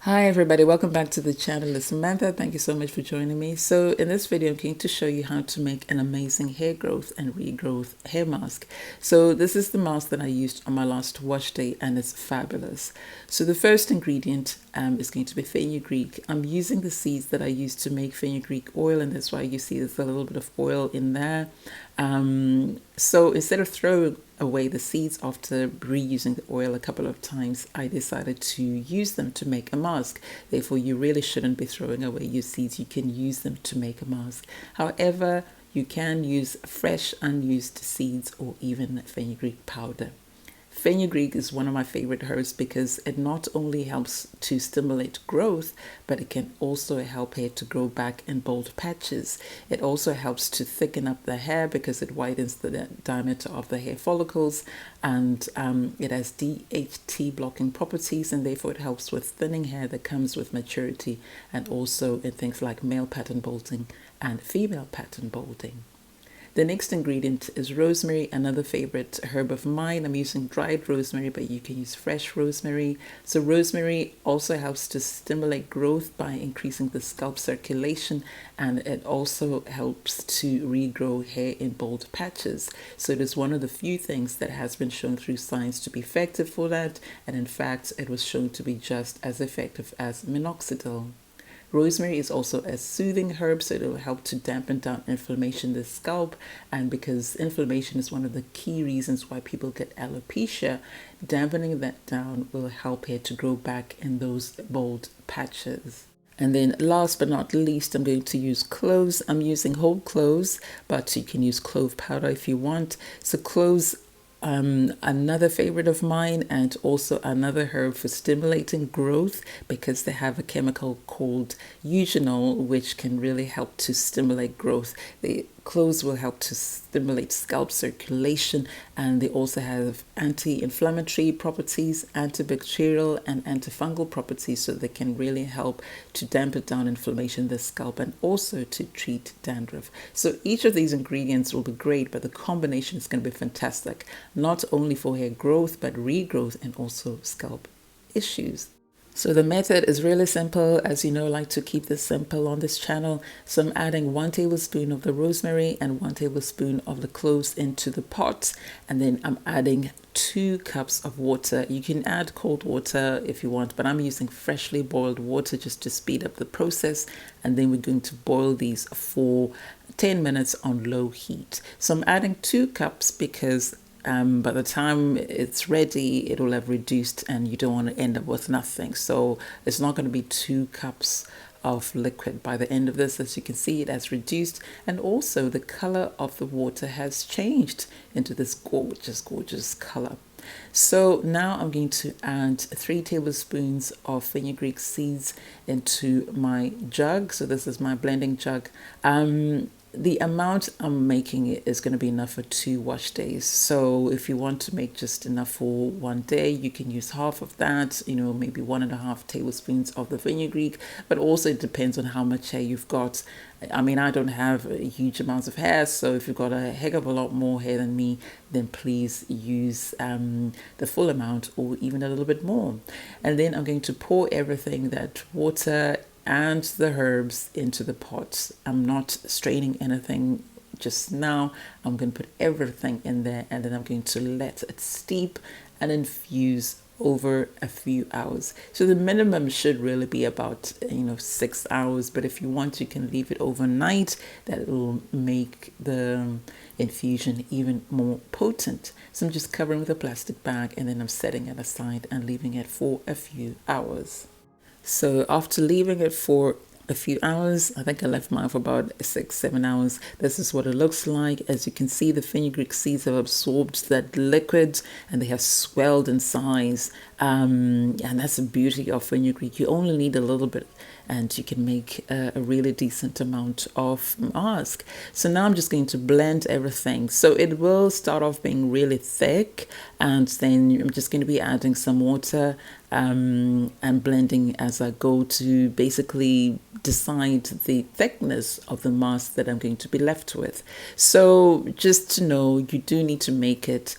Hi everybody, welcome back to the channel. It's Samantha. Thank you so much for joining me. So in this video, I'm going to show you how to make an amazing hair growth and regrowth hair mask. So this is the mask that I used on my last wash day and it's fabulous. So the first ingredient is going to be fenugreek. I'm using the seeds that I used to make fenugreek oil, and that's why you see there's a little bit of oil in there. So instead of throwing away the seeds after reusing the oil a couple of times, I decided to use them to make a mask. Therefore, you really shouldn't be throwing away your seeds. You can use them to make a mask. However, you can use fresh unused seeds or even fenugreek powder. Fenugreek is one of my favorite herbs because it not only helps to stimulate growth, but it can also help hair to grow back in bald patches. It also helps to thicken up the hair because it widens the diameter of the hair follicles, and it has DHT blocking properties, and therefore it helps with thinning hair that comes with maturity, and also in things like male pattern balding and female pattern balding. The next ingredient is rosemary, another favorite herb of mine. I'm using dried rosemary, but you can use fresh rosemary. So rosemary also helps to stimulate growth by increasing the scalp circulation, and it also helps to regrow hair in bald patches. So it is one of the few things that has been shown through science to be effective for that, and in fact it was shown to be just as effective as minoxidil. Rosemary is also a soothing herb, so it will help to dampen down inflammation in the scalp. And because inflammation is one of the key reasons why people get alopecia, dampening that down will help hair to grow back in those bald patches. And then last but not least, I'm going to use cloves. I'm using whole cloves, but you can use clove powder if you want. So cloves, another favorite of mine, and also another herb for stimulating growth because they have a chemical called eugenol, which can really help to stimulate growth. The cloves will help to stimulate scalp circulation, and they also have anti-inflammatory properties, antibacterial and antifungal properties, so they can really help to dampen down inflammation in the scalp and also to treat dandruff. So each of these ingredients will be great, but the combination is going to be fantastic, not only for hair growth but regrowth and also scalp issues. So the method is really simple. As you know, I like to keep this simple on this channel. So I'm adding 1 tablespoon of the rosemary and 1 tablespoon of the cloves into the pot. And then I'm adding 2 cups of water. You can add cold water if you want, but I'm using freshly boiled water just to speed up the process. And then we're going to boil these for 10 minutes on low heat. So I'm adding 2 cups because by the time it's ready, it will have reduced and you don't want to end up with nothing. So it's not going to be 2 cups of liquid by the end of this. As you can see, it has reduced, and also the color of the water has changed into this gorgeous color. So now I'm going to add 3 tablespoons of fenugreek seeds into my jug. So this is my blending jug. The amount I'm making is going to be enough for 2 wash days. So if you want to make just enough for 1 day, you can use half of that, maybe 1.5 tablespoons of the fenugreek, but also it depends on how much hair you've got. I mean, I don't have huge amounts of hair, so if you've got a heck of a lot more hair than me, then please use the full amount or even a little bit more. And then I'm going to pour everything, that water and the herbs, into the pot. I'm not straining anything just now. I'm going to put everything in there, and then I'm going to let it steep and infuse over a few hours. So the minimum should really be about 6 hours, but if you want, you can leave it overnight. That will make the infusion even more potent. So I'm just covering with a plastic bag, and then I'm setting it aside and leaving it for a few hours. So after leaving it for a few hours, I think I left mine for about 6-7 hours. This is what it looks like. As you can see, the fenugreek seeds have absorbed that liquid and they have swelled in size. And that's the beauty of fenugreek. You only need a little bit and you can make a really decent amount of mask. So now I'm just going to blend everything. So it will start off being really thick, and then I'm just going to be adding some water and blending as I go to basically decide the thickness of the mask that I'm going to be left with. So just to know, you do need to make it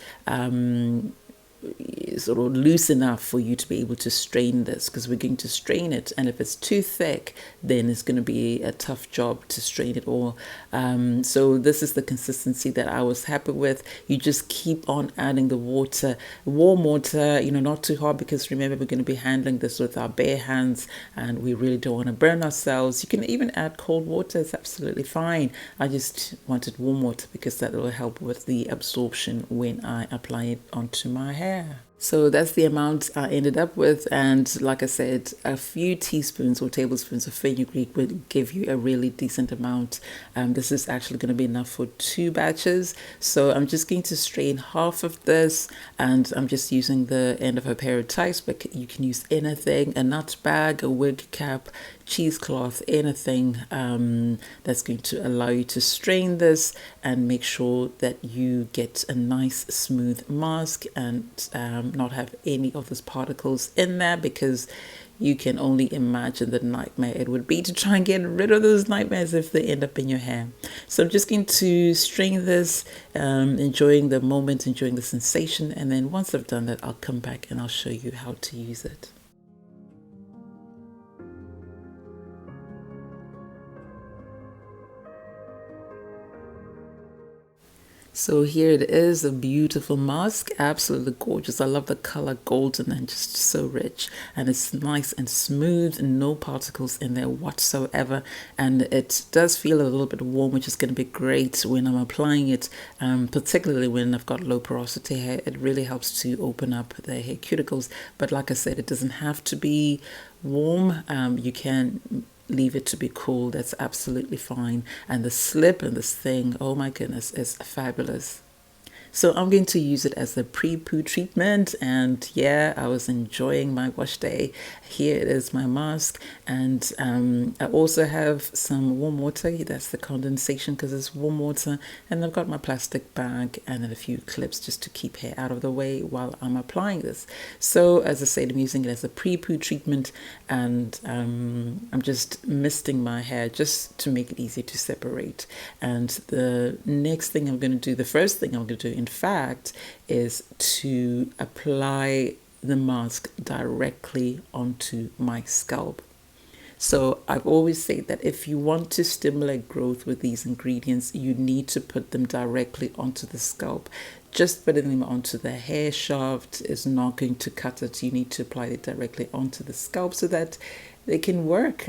sort of loose enough for you to be able to strain this, because we're going to strain it, and if it's too thick, then it's going to be a tough job to strain it all. So this is the consistency that I was happy with. You just keep on adding the water, warm water, not too hot, because remember, we're going to be handling this with our bare hands and we really don't want to burn ourselves. You can even add cold water, it's absolutely fine. I just wanted warm water because that will help with the absorption when I apply it onto my hair. So that's the amount I ended up with, and like I said, a few teaspoons or tablespoons of fenugreek will give you a really decent amount. This is actually going to be enough for 2 batches, so I'm just going to strain half of this, and I'm just using the end of a pair of ties, but you can use anything, a nut bag, a wig cap, cheesecloth, anything that's going to allow you to strain this and make sure that you get a nice smooth mask and not have any of those particles in there, because you can only imagine the nightmare it would be to try and get rid of those nightmares if they end up in your hair. So I'm just going to strain this, enjoying the moment, enjoying the sensation, and then once I've done that, I'll come back and I'll show you how to use it. So here it is, a beautiful mask, absolutely gorgeous. I love the color, golden and just so rich, and it's nice and smooth and no particles in there whatsoever, and it does feel a little bit warm, which is going to be great when I'm applying it, particularly when I've got low porosity hair. It really helps to open up the hair cuticles, but like I said, it doesn't have to be warm. You can leave it to be cool, that's absolutely fine. And the slip in this thing, oh my goodness, is fabulous. So I'm going to use it as a pre-poo treatment, and yeah, I was enjoying my wash day. Here it is, my mask, and I also have some warm water. That's the condensation because it's warm water, and I've got my plastic bag and then a few clips just to keep hair out of the way while I'm applying this. So as I said, I'm using it as a pre-poo treatment, and I'm just misting my hair just to make it easy to separate. And the next thing I'm going to do, the first thing I'm going to do in fact, is to apply the mask directly onto my scalp. So I've always said that if you want to stimulate growth with these ingredients, you need to put them directly onto the scalp. Just putting them onto the hair shaft is not going to cut it. You need to apply it directly onto the scalp so that they can work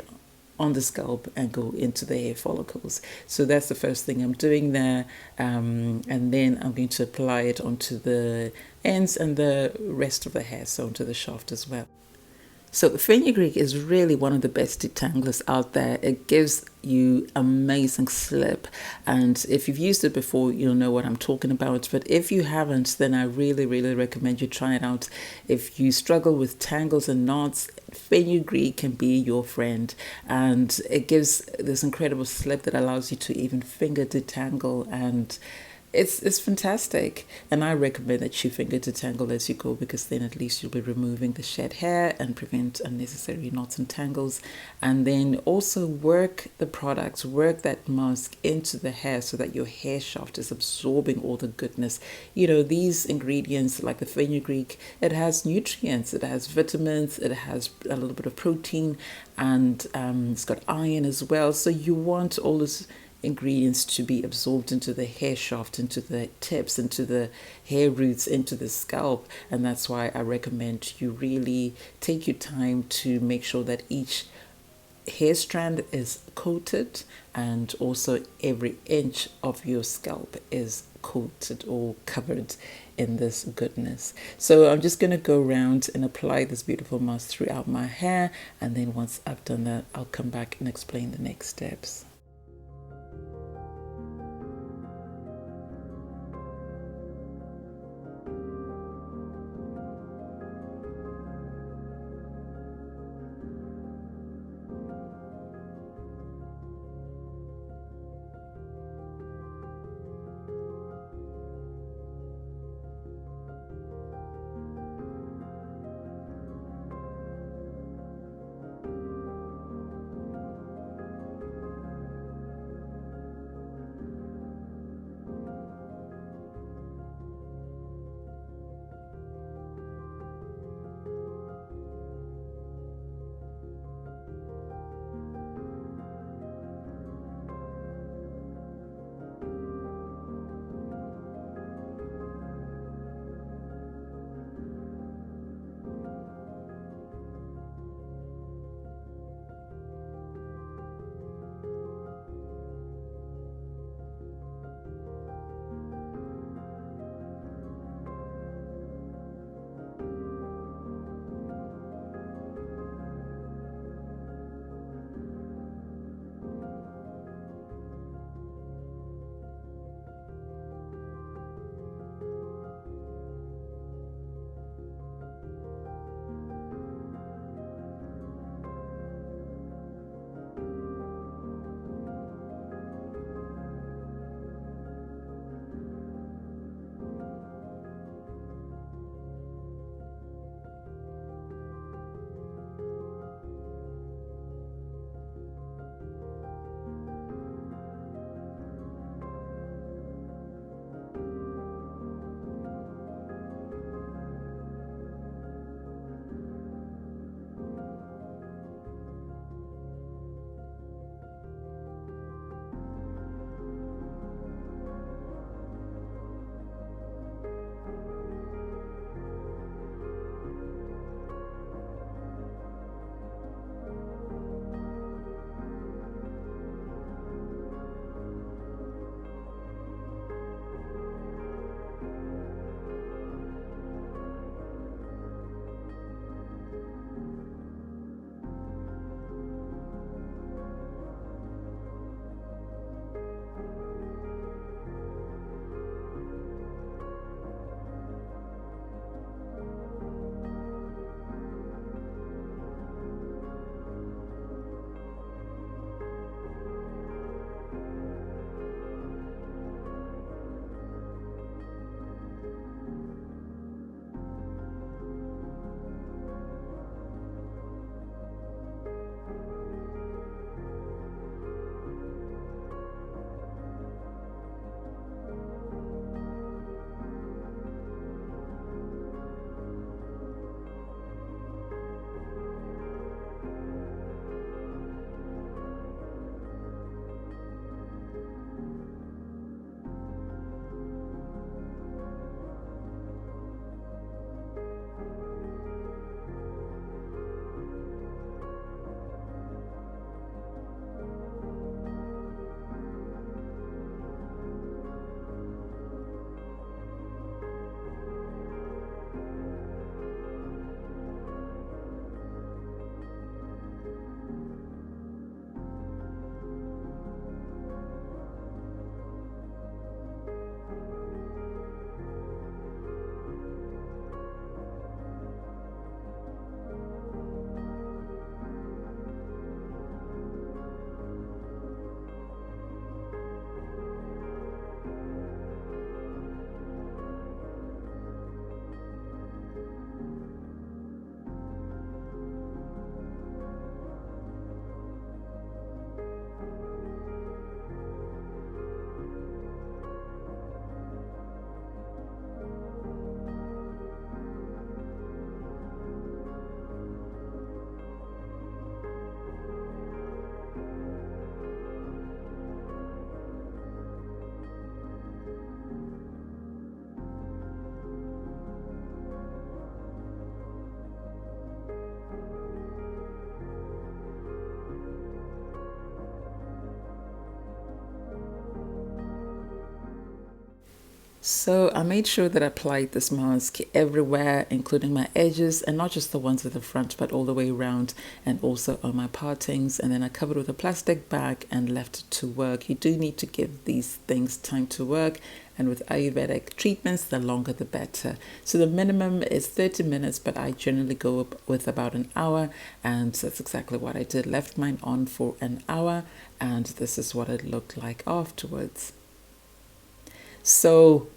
on the scalp and go into the hair follicles. So that's the first thing I'm doing there, and then I'm going to apply it onto the ends and the rest of the hair, so onto the shaft as well. So fenugreek is really one of the best detanglers out there. It gives you amazing slip, and if you've used it before, you'll know what I'm talking about. But if you haven't, then I really recommend you try it out. If you struggle with tangles and knots, fenugreek can be your friend, and it gives this incredible slip that allows you to even finger detangle, and it's fantastic, and I recommend that you finger detangle as you go, because then at least you'll be removing the shed hair and prevent unnecessary knots and tangles. And then also work the products, work that mask into the hair so that your hair shaft is absorbing all the goodness. These ingredients like the fenugreek, it has nutrients, it has vitamins, it has a little bit of protein, and it's got iron as well. So you want all this ingredients to be absorbed into the hair shaft, into the tips, into the hair roots, into the scalp. And that's why I recommend you really take your time to make sure that each hair strand is coated, and also every inch of your scalp is coated or covered in this goodness. So I'm just going to go around and apply this beautiful mask throughout my hair, and then once I've done that, I'll come back and explain the next steps. So I made sure that I applied this mask everywhere, including my edges, and not just the ones at the front, but all the way around, and also on my partings. And then I covered with a plastic bag and left it to work. You do need to give these things time to work. And with Ayurvedic treatments, the longer the better. So the minimum is 30 minutes, but I generally go up with about an hour. And that's exactly what I did. Left mine on for an hour, and this is what it looked like afterwards. So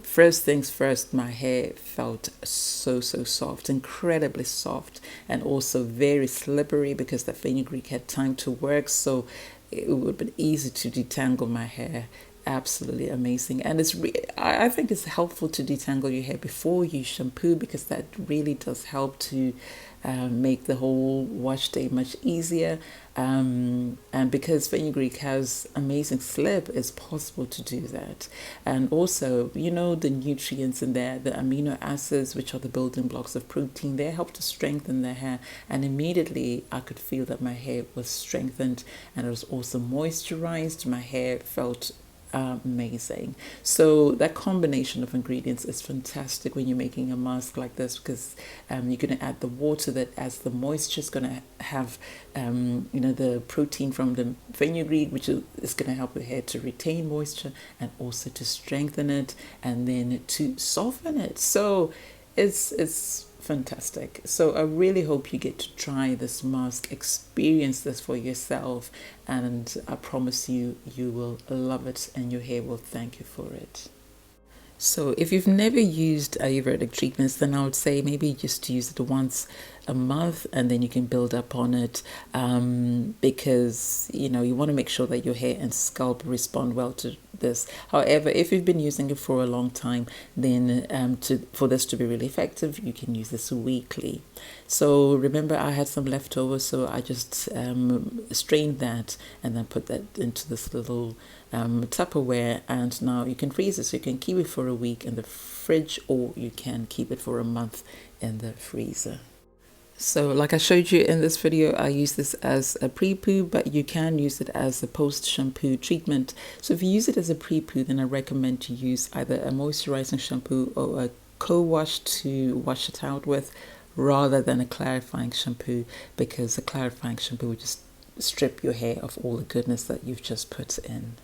first things first, my hair felt so soft, incredibly soft, and also very slippery because the fenugreek had time to work, so it would have been easy to detangle my hair. Absolutely amazing. And I think it's helpful to detangle your hair before you shampoo, because that really does help to make the whole wash day much easier. And because fenugreek has amazing slip, it's possible to do that. And also, you know, the nutrients in there, the amino acids, which are the building blocks of protein, they help to strengthen the hair. And immediately I could feel that my hair was strengthened, and it was also moisturized. My hair felt amazing. So that combination of ingredients is fantastic when you're making a mask like this, because you're going to add the water that adds the moisture. Is going to have you know, the protein from the fenugreek, which is going to help your hair to retain moisture and also to strengthen it and then to soften it. So it's fantastic. So I really hope you get to try this mask, experience this for yourself, and I promise you, you will love it and your hair will thank you for it. So if you've never used Ayurvedic treatments, then I would say maybe just use it once a month, and then you can build up on it, because you know, you want to make sure that your hair and scalp respond well to this. However, if you've been using it for a long time, then for this to be really effective, you can use this weekly. So remember, I had some leftover, so I just strained that and then put that into this little Tupperware, and now you can freeze it, so you can keep it for a week in the fridge, or you can keep it for a month in the freezer. So like I showed you in this video, I use this as a pre-poo, but you can use it as a post-shampoo treatment. So if you use it as a pre-poo, then I recommend to use either a moisturizing shampoo or a co-wash to wash it out with, rather than a clarifying shampoo, because a clarifying shampoo would just strip your hair of all the goodness that you've just put in.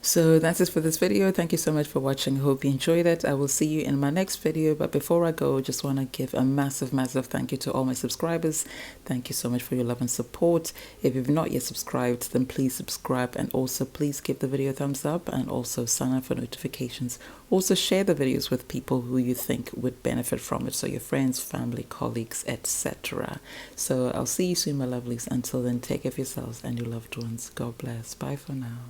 So that's it for this video. Thank you so much for watching. Hope you enjoyed it. I will see you in my next video. But before I go, just want to give a massive thank you to all my subscribers. Thank you so much for your love and support. If you've not yet subscribed, then please subscribe, and also please give the video a thumbs up, and also sign up for notifications. Also share the videos with people who you think would benefit from it, so your friends, family, colleagues, etc. So I'll see you soon, my lovelies. Until then, take care of yourselves and your loved ones. God bless. Bye for now.